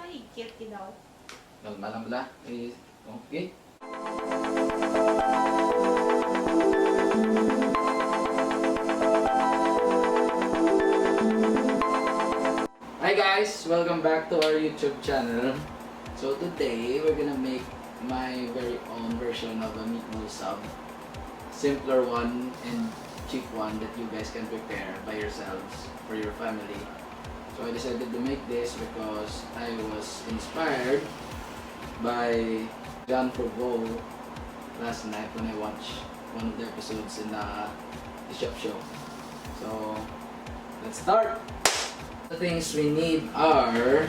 mahigkit daw. Normal lang bala. Okay. Hi guys! Welcome back to our YouTube channel. So today, we're gonna make my very own version of a meatball sub. Simpler one and cheap one that you guys can prepare by yourselves for your family. So I decided to make this because I was inspired by John Provo last night when I watched one of the episodes in the shop show. So let's start! The things we need are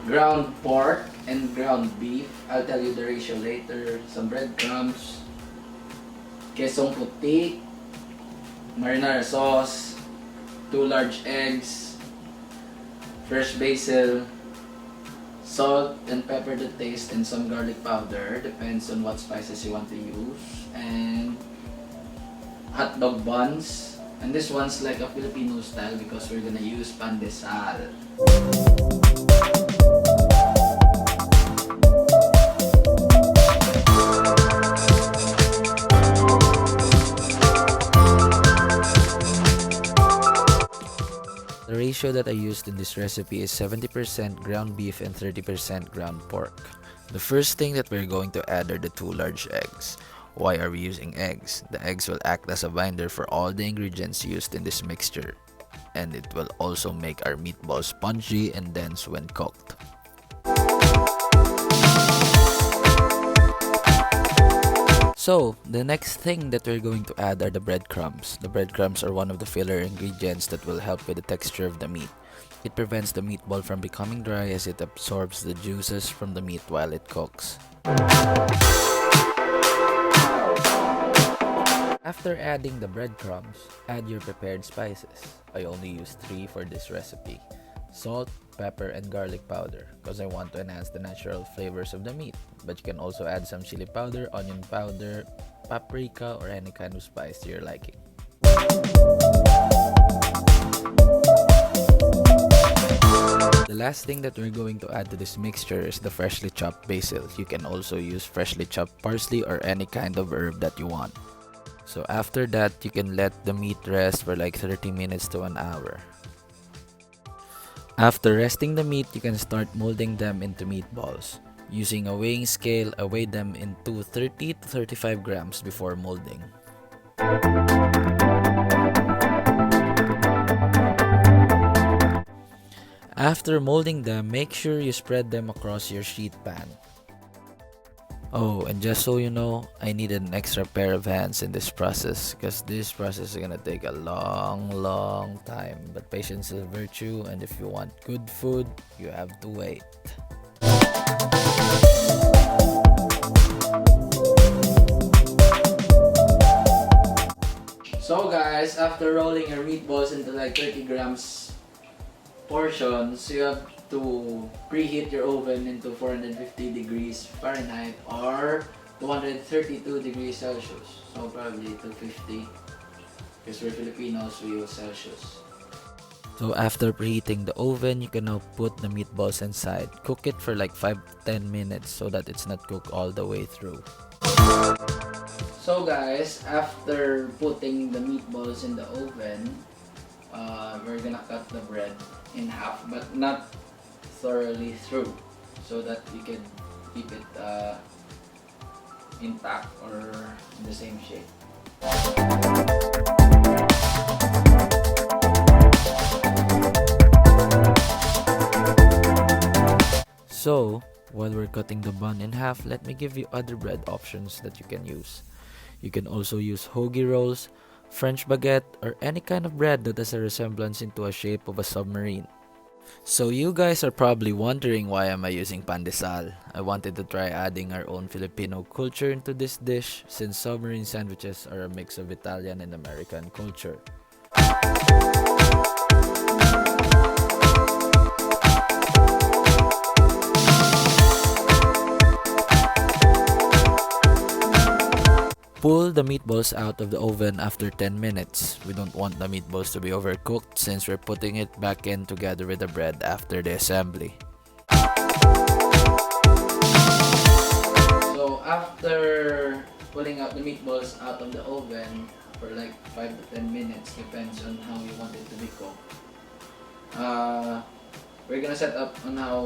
ground pork and ground beef. I'll tell you the ratio later. Some breadcrumbs, Kesong puti, Marinara sauce, 2 large eggs, fresh basil, salt and pepper to taste, and some garlic powder. Depends on what spices you want to use. And hot dog buns. And this one's like a Filipino style because we're gonna use Pandesal. The ratio that I used in this recipe is 70% ground beef and 30% ground pork. The first thing that we're going to add are the 2 large eggs. Why are we using eggs? The eggs will act as a binder for all the ingredients used in this mixture, and it will also make our meatballs spongy and dense when cooked. So, the next thing that we're going to add are the breadcrumbs. The breadcrumbs are one of the filler ingredients that will help with the texture of the meat. It prevents the meatball from becoming dry as it absorbs the juices from the meat while it cooks. After adding the breadcrumbs, add your prepared spices. I only use 3 for this recipe. Salt, pepper, and garlic powder because I want to enhance the natural flavors of the meat. But you can also add some chili powder, onion powder, paprika, or any kind of spice to your liking. The last thing that we're going to add to this mixture is the freshly chopped basil. You can also use freshly chopped parsley or any kind of herb that you want. So after that, you can let the meat rest for like 30 minutes to an hour. After resting the meat, you can start molding them into meatballs. Using a weighing scale, I weigh them into 30 to 35 grams before molding. After molding them, make sure you spread them across your sheet pan. Oh, and just so you know, I needed an extra pair of hands in this process because this process is gonna take a long time. But patience is a virtue, and if you want good food, you have to wait. So guys, after rolling your meatballs into like 30 grams portions, you have to preheat your oven into 450 degrees Fahrenheit or 232 degrees Celsius. So probably 250 because we're Filipinos, we use Celsius. So after preheating the oven, you can now put the meatballs inside. Cook it for like 5 to 10 minutes so that it's not cooked all the way through. So guys, after putting the meatballs in the oven, we're gonna cut the bread in half, but not thoroughly through, so that you can keep it intact or in the same shape. So, while we're cutting the bun in half, let me give you other bread options that you can use. You can also use hoagie rolls, French baguette, or any kind of bread that has a resemblance into a shape of a submarine. So you guys are probably wondering why am I using pandesal. I wanted to try adding our own Filipino culture into this dish since submarine sandwiches are a mix of Italian and American culture. Pull pull the meatballs out of the oven after 10 minutes. We don't want the meatballs to be overcooked since we're putting it back in together with the bread after the assembly. So after pulling out the meatballs out of the oven for like 5 to 10 minutes, depends on how you want it to be cooked. We're gonna set up on how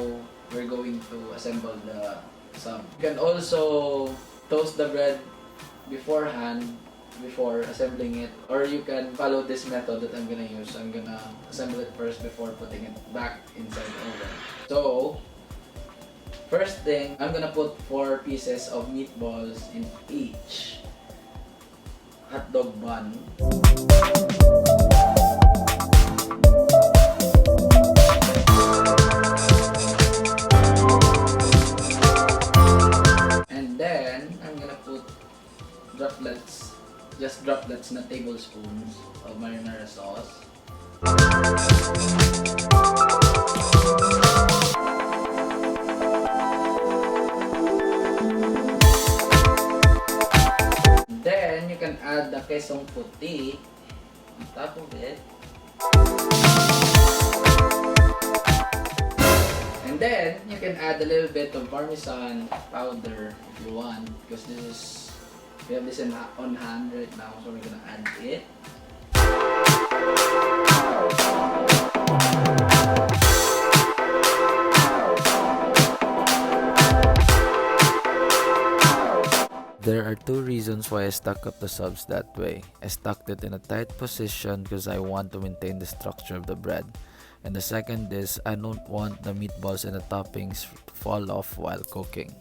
we're going to assemble the sub. You can also toast the bread beforehand, before assembling it, or you can follow this method that I'm gonna use. I'm gonna assemble it first before putting it back inside the oven. So first thing, I'm gonna put 4 pieces of meatballs in each hotdog bun. And then I'm gonna put droplets, just droplets na tablespoons of marinara sauce. Then you can add the Kesong puti on top of it. And then you can add a little bit of Parmesan powder if you want, because we have this on hand right now, so we're gonna add it. There are 2 reasons why I stuck up the subs that way. I stuck it in a tight position because I want to maintain the structure of the bread. And the second is I don't want the meatballs and the toppings to fall off while cooking.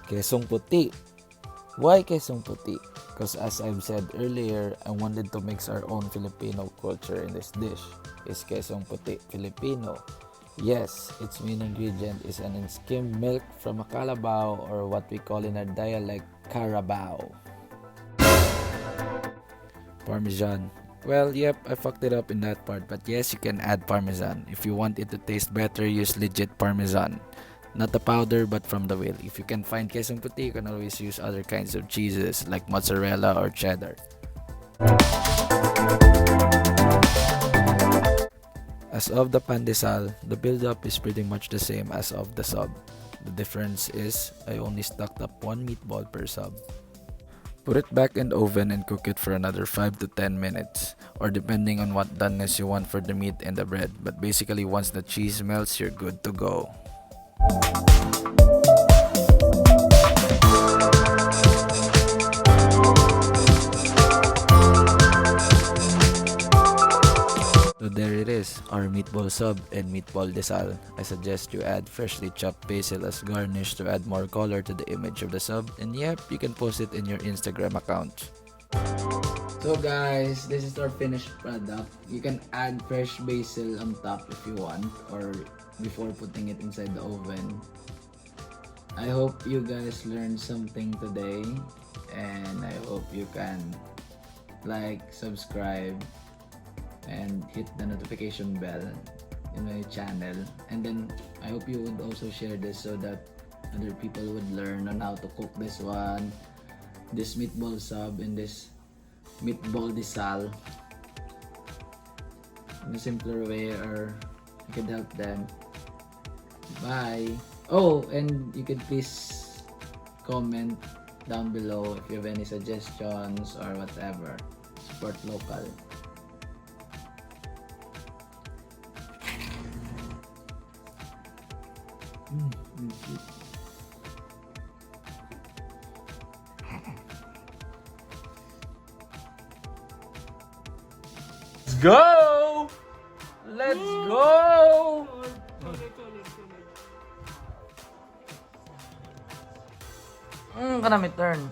Kesong puti. Why kesong puti? Because as I've said earlier, I wanted to mix our own Filipino culture in this dish. Is kesong puti Filipino? Yes, its main ingredient is an skimmed milk from a calabaw, or what we call in our dialect, carabao. Parmesan. Well, yep, I fucked it up in that part, but yes, you can add Parmesan. If you want it to taste better, use legit Parmesan. Not the powder, but from the wheel. If you can find Kesong puti, you can always use other kinds of cheeses like mozzarella or cheddar. As of the Pandesal, the build-up is pretty much the same as of the sub. The difference is I only stocked up 1 meatball per sub. Put it back in the oven and cook it for another 5 to 10 minutes, or depending on what doneness you want for the meat and the bread. But basically, once the cheese melts, you're good to go. So there it is, our meatball sub and meatball desal. I suggest you add freshly chopped basil as garnish to add more color to the image of the sub, and yep, you can post it in your Instagram account. So guys, this is our finished product. You can add fresh basil on top if you want, or before putting it inside the oven. I hope you guys learned something today, and I hope you can like, subscribe, and hit the notification bell in my channel. And then I hope you would also share this so that other people would learn on how to cook this one, this meatball sub and this meatball desal in a simpler way, or you could help them. Bye. Oh, and you could please comment down below if you have any suggestions or whatever. Support local. Let's go! Let's go! Kana may turn.